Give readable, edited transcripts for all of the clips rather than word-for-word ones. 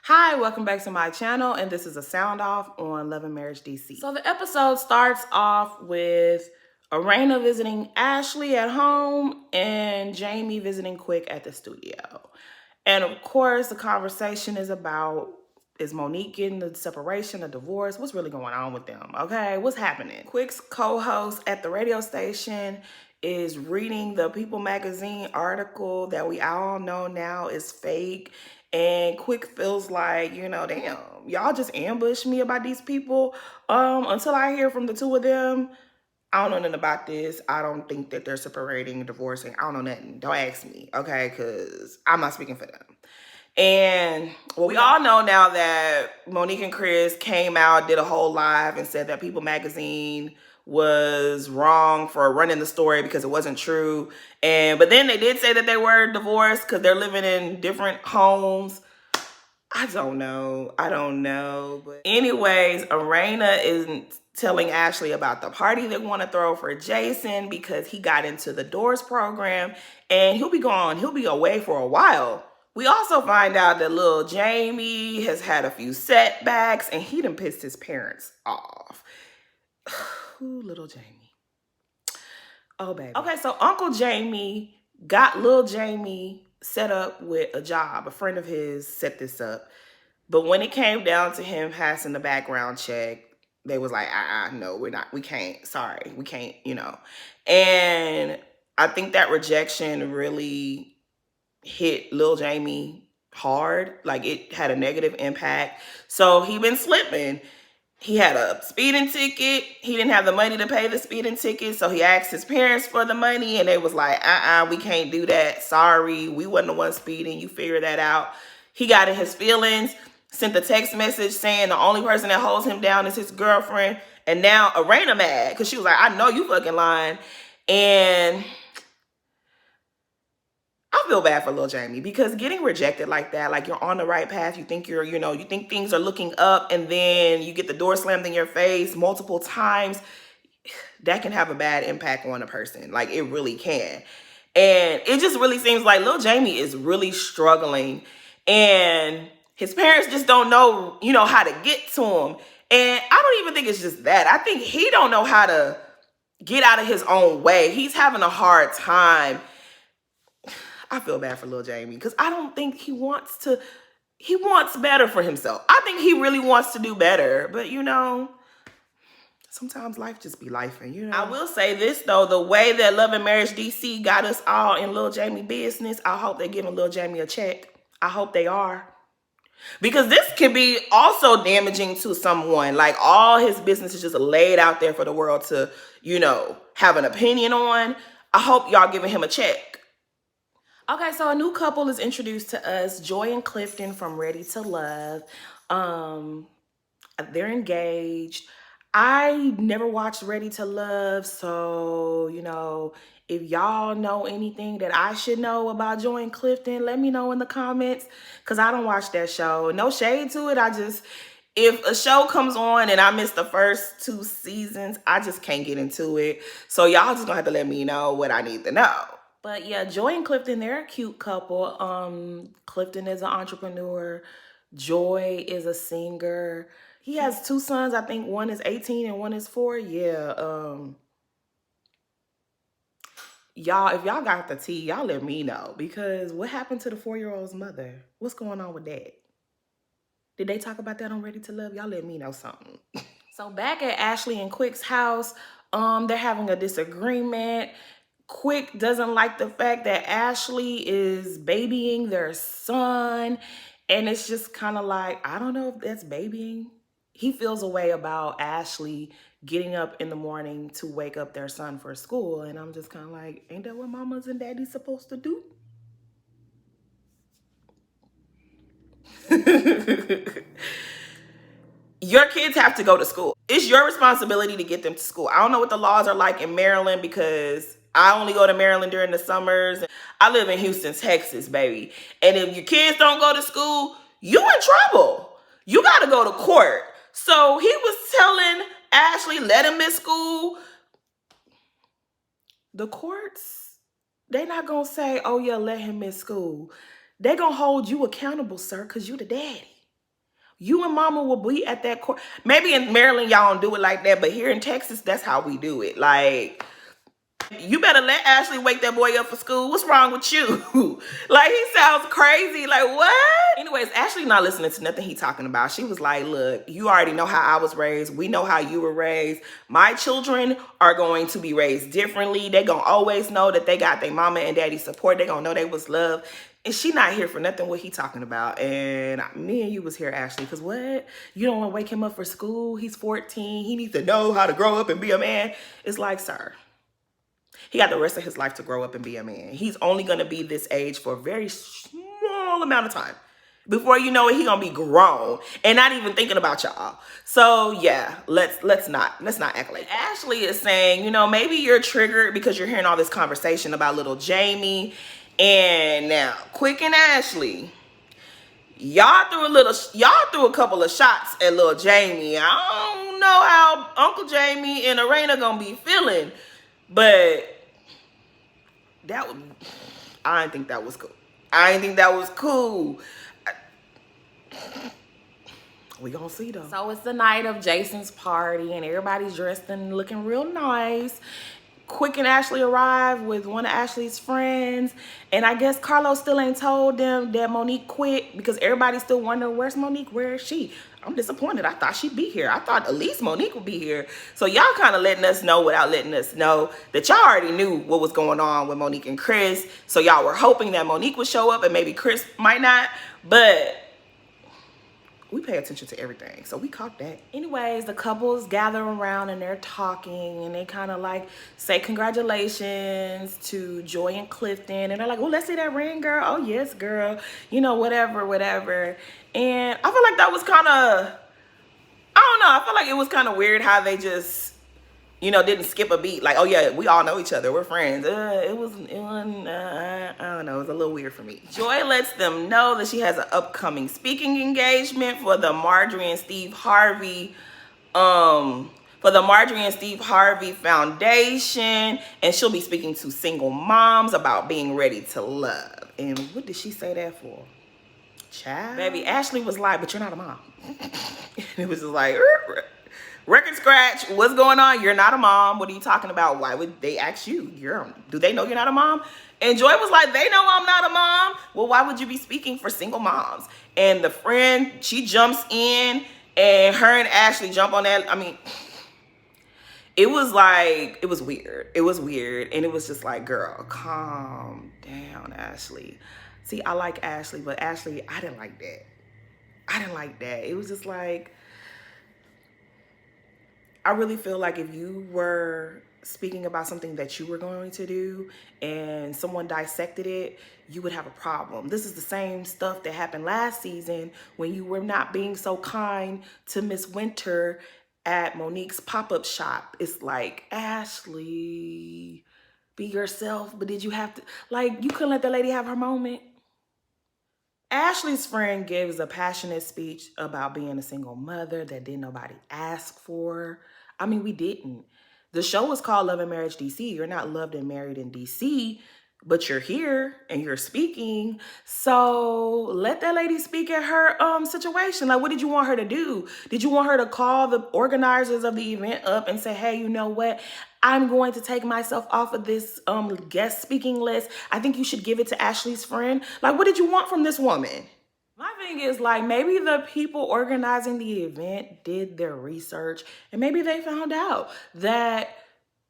Hi, welcome back to my channel, and this is a sound off on Love and Marriage DC. So the episode starts off with Arena visiting Ashley at home and Jamie visiting Quick at the studio. And of course, the conversation is about, is Monique getting the separation, the divorce? What's really going on with them? Okay, what's happening? Quick's co-host at the radio station is reading the People magazine article that we all know now is fake. And Quick feels like, damn, y'all just ambushed me about these people. Until I hear from the two of them, I don't know nothing about this. I don't think that they're separating, divorcing. I don't know nothing. Don't ask me, okay? Because I'm not speaking for them. And well, we all know now that Monique and Chris came out, did a whole live, and said that People magazine was wrong for running the story because it wasn't true. But then they did say that they were divorced because they're living in different homes. I don't know. But anyways, Arena isn't telling Ashley about the party they want to throw for Jason because he got into the Doors program and he'll be gone. He'll be away for a while. We also find out that little Jamie has had a few setbacks and he done pissed his parents off. Ooh, little Jamie. Oh, baby. Okay, so Uncle Jamie got little Jamie set up with a job. A friend of his set this up. But when it came down to him passing the background check, they was like, no, we can't. Sorry, we can't, And I think that rejection really hit Lil Jamie hard. Like, it had a negative impact. So he been slipping. He had a speeding ticket. He didn't have the money to pay the speeding ticket. So he asked his parents for the money and they was like, we can't do that. Sorry, we wasn't the one speeding. You figure that out. He got in his feelings, sent a text message saying the only person that holds him down is his girlfriend. And now Arena mad because she was like, I know you fucking lying. And I feel bad for Lil Jamie because getting rejected like that, like you're on the right path, you think you think things are looking up, and then you get the door slammed in your face multiple times, that can have a bad impact on a person. Like, it really can. And it just really seems like Lil Jamie is really struggling, and his parents just don't know, how to get to him. And I don't even think it's just that. I think he don't know how to get out of his own way. He's having a hard time. I feel bad for Lil Jamie because I don't think he wants better for himself. I think he really wants to do better, but sometimes life just be life, and I will say this though, the way that Love and Marriage DC got us all in Lil Jamie business, I hope they're giving Lil Jamie a check. I hope they are. Because this can be also damaging to someone. Like, all his business is just laid out there for the world to, have an opinion on. I hope y'all giving him a check. Okay, so a new couple is introduced to us, Joy and Clifton from Ready to Love. They're engaged. I never watched Ready to Love, so, if y'all know anything that I should know about Joy and Clifton, let me know in the comments, because I don't watch that show. No shade to it. If a show comes on and I miss the first 2 seasons, I just can't get into it. So y'all just gonna have to let me know what I need to know. But yeah, Joy and Clifton, they're a cute couple. Clifton is an entrepreneur. Joy is a singer. He has 2 sons. I think one is 18 and one is 4. Yeah. Y'all, if y'all got the tea, y'all let me know. Because what happened to the 4-year-old's mother? What's going on with that? Did they talk about that on Ready to Love? Y'all let me know something. So back at Ashley and Quick's house, they're having a disagreement. Quick doesn't like the fact that Ashley is babying their son. And it's just kind of like, I don't know if that's babying. He feels a way about Ashley getting up in the morning to wake up their son for school. And I'm just kind of like, ain't that what mamas and daddies supposed to do? Your kids have to go to school. It's your responsibility to get them to school. I don't know what the laws are like in Maryland because I only go to Maryland during the summers. I live in Houston, Texas, baby. And if your kids don't go to school, you in trouble. You got to go to court. So he was telling Ashley, let him miss school. The courts, they not going to say, oh yeah, let him miss school. They going to hold you accountable, sir, because you the daddy. You and mama will be at that court. Maybe in Maryland, y'all don't do it like that, but here in Texas, that's how we do it. Like, you better let Ashley wake that boy up for school. What's wrong with you? Like, he sounds crazy. Like, what? Anyways, Ashley not listening to nothing he talking about. She was like, look, you already know how I was raised. We know how you were raised. My children are going to be raised differently. They gonna always know that they got their mama and daddy support. They gonna know they was loved. And she not here for nothing what he talking about. And me and you was here, Ashley, because what? You don't want to wake him up for school? He's 14. He needs to know how to grow up and be a man. It's like, sir, he got the rest of his life to grow up and be a man. He's only going to be this age for a very small amount of time. Before you know it, he gonna be grown and not even thinking about y'all. So yeah, let's not act like Ashley is saying, you know, maybe you're triggered because you're hearing all this conversation about little Jamie. And now, Quick and Ashley, y'all threw a couple of shots at little Jamie. I don't know how Uncle Jamie and Arena gonna be feeling, but I didn't think that was cool. I didn't think that was cool. We gonna see though. So it's the night of Jason's party and everybody's dressed and looking real nice. Quick and Ashley arrived with one of Ashley's friends. And I guess Carlos still ain't told them that Monique quit because everybody's still wondering, where's Monique? Where is she? I'm disappointed. I thought she'd be here. I thought at least Monique would be here. So y'all kind of letting us know without letting us know that y'all already knew what was going on with Monique and Chris. So y'all were hoping that Monique would show up and maybe Chris might not. But we pay attention to everything, so we caught that. Anyways, the couples gather around and they're talking and they kind of like say congratulations to Joy and Clifton. And they're like, oh, let's see that ring, girl. Oh, yes, girl. You know, whatever. And I feel like that was kind of, I don't know. I feel like it was kind of weird how they just, you know, didn't skip a beat. Like, oh yeah, we all know each other. We're friends. I don't know. It was a little weird for me. Joy lets them know that she has an upcoming speaking engagement for the Marjorie and Steve Harvey, Foundation. And she'll be speaking to single moms about being ready to love. And what did she say that for? Child. Baby, Ashley was like, but you're not a mom. And it was just like, record scratch, what's going on? You're not a mom. What are you talking about? Why would they ask you? Do they know you're not a mom? And Joy was like, they know I'm not a mom. Well, why would you be speaking for single moms? And the friend, she jumps in and her and Ashley jump on that. I mean, it was like, it was weird. It was weird. And it was just like, girl, calm down, Ashley. See, I like Ashley, but Ashley, I didn't like that. I didn't like that. It was just like, I really feel like if you were speaking about something that you were going to do and someone dissected it, you would have a problem. This is the same stuff that happened last season when you were not being so kind to Miss Winter at Monique's pop-up shop. It's like, Ashley, be yourself, but did you have to, like, you couldn't let the lady have her moment? Ashley's friend gives a passionate speech about being a single mother that didn't nobody ask for. I mean, we didn't. The show is called Love and Marriage DC. You're not loved and married in DC, but you're here and you're speaking. So let that lady speak at her situation. Like, what did you want her to do? Did you want her to call the organizers of the event up and say, hey, you know what? I'm going to take myself off of this guest speaking list. I think you should give it to Ashley's friend. Like, what did you want from this woman? My thing is, like, maybe the people organizing the event did their research and maybe they found out that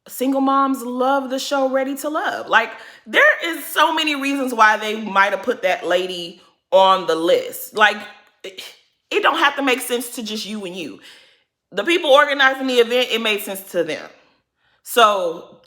single moms love the show Ready to Love. Like, there is so many reasons why they might have put that lady on the list. Like, it don't have to make sense to just you and you. The people organizing the event, it made sense to them. So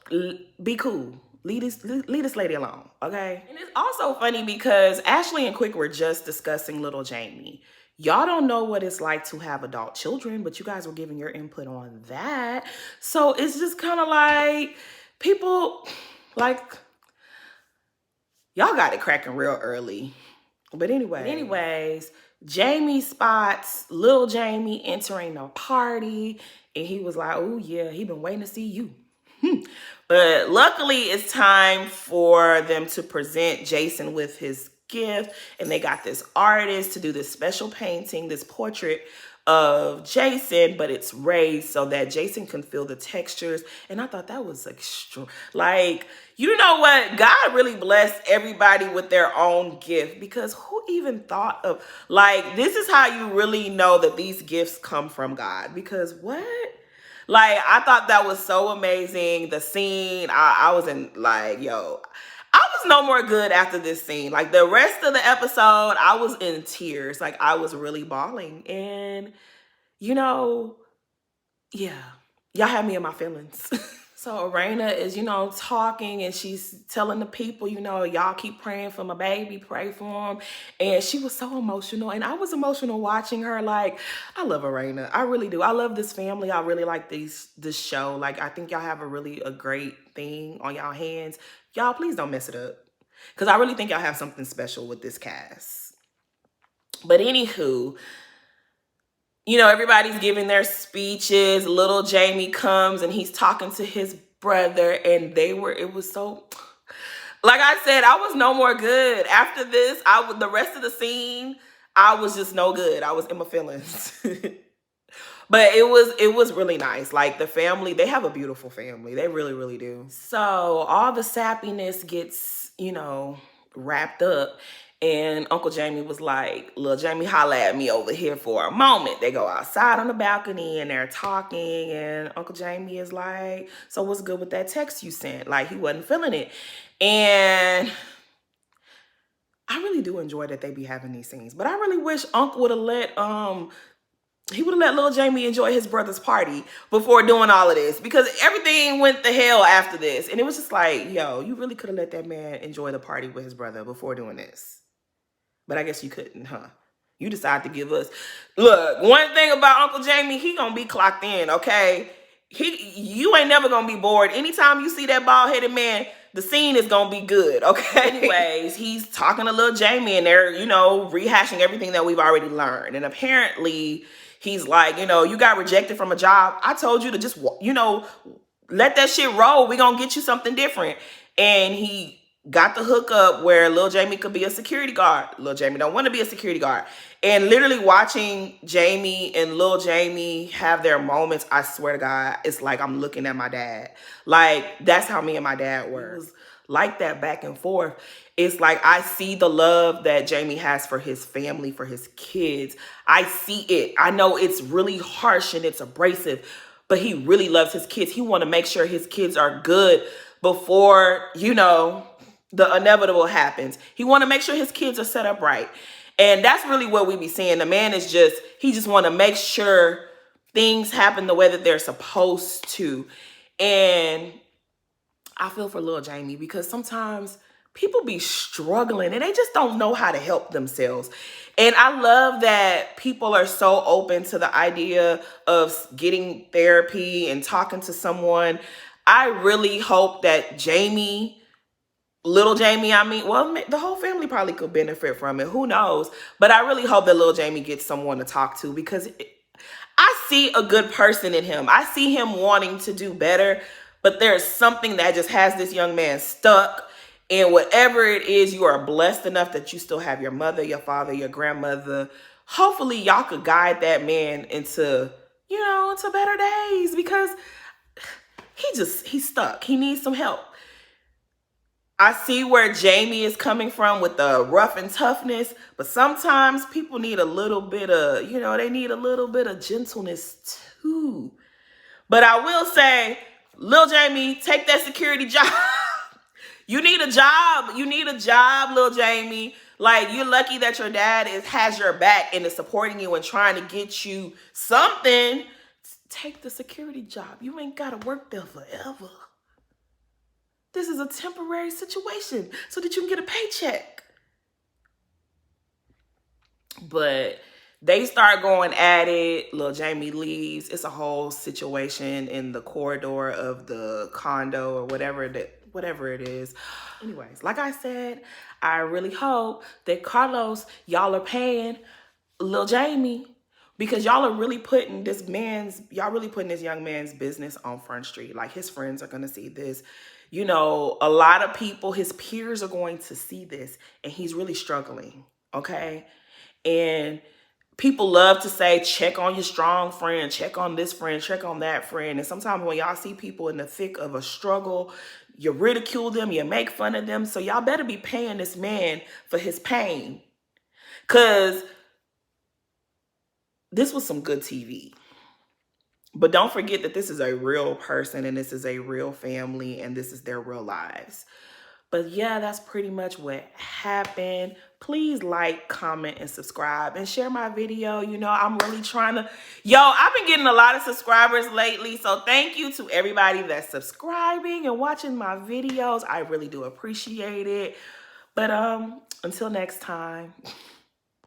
be cool. Leave this lady alone, okay? And it's also funny because Ashley and Quick were just discussing little Jamie. Y'all don't know what it's like to have adult children, but you guys were giving your input on that. So it's just kind of like people, like, y'all got it cracking real early. But anyways, Jamie spots little Jamie entering a party, and he was like, oh yeah, he been waiting to see you. But luckily, it's time for them to present Jason with his gift, and they got this artist to do this special painting, this portrait of Jason, but it's raised so that Jason can feel the textures. And I thought that was extra. Like, you know what? God really blessed everybody with their own gift, because who even thought of, like, this is how you really know that these gifts come from God. Because what? Like, I thought that was so amazing. The scene, I was in, like, yo, I was no more good after this scene. Like, the rest of the episode, I was in tears. Like, I was really bawling. And, you know, yeah, y'all had me in my feelings. So Erana is, you know, talking, and she's telling the people, you know, y'all keep praying for my baby, pray for him. And she was so emotional, and I was emotional watching her. Like, I love Erana. I really do. I love this family. I really like this show. Like, I think y'all have a great thing on y'all hands. Y'all, please don't mess it up, because I really think y'all have something special with this cast. But anywho, you know, everybody's giving their speeches. Little Jamie comes and he's talking to his brother, and it was so, like I said, I was no more good. After this, the rest of the scene, I was just no good. I was in my feelings. But it was really nice. Like, the family, they have a beautiful family. They really, really do. So all the sappiness gets, you know, wrapped up. And Uncle Jamie was like, "Lil Jamie, holla at me over here for a moment." They go outside on the balcony and they're talking. And Uncle Jamie is like, "So what's good with that text you sent?" Like, he wasn't feeling it. And I really do enjoy that they be having these scenes. But I really wish Unc would have let Lil Jamie enjoy his brother's party before doing all of this, because everything went to hell after this. And it was just like, yo, you really could have let that man enjoy the party with his brother before doing this. But I guess you couldn't, huh? You decided to give us... Look, one thing about Uncle Jamie, he gonna be clocked in, okay? You ain't never gonna be bored. Anytime you see that bald-headed man, the scene is gonna be good, okay? Anyways, he's talking to Lil Jamie, and they're, you know, rehashing everything that we've already learned. And apparently, he's like, you know, you got rejected from a job. I told you to just, you know, let that shit roll. We gonna get you something different. And he got the hookup where Lil Jamie could be a security guard. Lil Jamie don't want to be a security guard. And literally watching Jamie and Lil Jamie have their moments, I swear to God, it's like I'm looking at my dad. Like, that's how me and my dad were. It was like that back and forth. It's like I see the love that Jamie has for his family, for his kids. I see it. I know it's really harsh and it's abrasive, but he really loves his kids. He want to make sure his kids are good before, you know, the inevitable happens. He want to make sure his kids are set up right. And that's really what we be seeing. The man is he just want to make sure things happen the way that they're supposed to. And I feel for Lil Jamie, because sometimes people be struggling and they just don't know how to help themselves. And I love that people are so open to the idea of getting therapy and talking to someone. I really hope that Little Jamie, I mean, well, the whole family probably could benefit from it. Who knows? But I really hope that Lil Jamie gets someone to talk to, because I see a good person in him. I see him wanting to do better, but there's something that just has this young man stuck. And whatever it is, you are blessed enough that you still have your mother, your father, your grandmother. Hopefully y'all could guide that man into, you know, into better days, because he's stuck. He needs some help. I see where Jamie is coming from with the rough and toughness, but sometimes people need a little bit of, you know, they need a little bit of gentleness too. But I will say, Lil Jamie, take that security job. You need a job. You need a job, Lil Jamie. Like, you're lucky that your dad has your back and is supporting you and trying to get you something. Take the security job. You ain't got to work there forever. This is a temporary situation so that you can get a paycheck. But they start going at it. Lil Jamie leaves. It's a whole situation in the corridor of the condo or whatever it is. Anyways, like I said, I really hope that Carlos, y'all are paying Lil Jamie, because y'all are really putting this young man's business on Front Street. Like, his friends are gonna see this. You know, a lot of people, his peers are going to see this, and he's really struggling, okay? And people love to say, check on your strong friend, check on this friend, check on that friend. And sometimes when y'all see people in the thick of a struggle, you ridicule them, you make fun of them. So y'all better be paying this man for his pain. Because this was some good TV. But don't forget that this is a real person, and this is a real family, and this is their real lives. But yeah, that's pretty much what happened. Please like, comment, and subscribe, and share my video. You know, I'm really trying to, I've been getting a lot of subscribers lately. So thank you to everybody that's subscribing and watching my videos. I really do appreciate it. But until next time.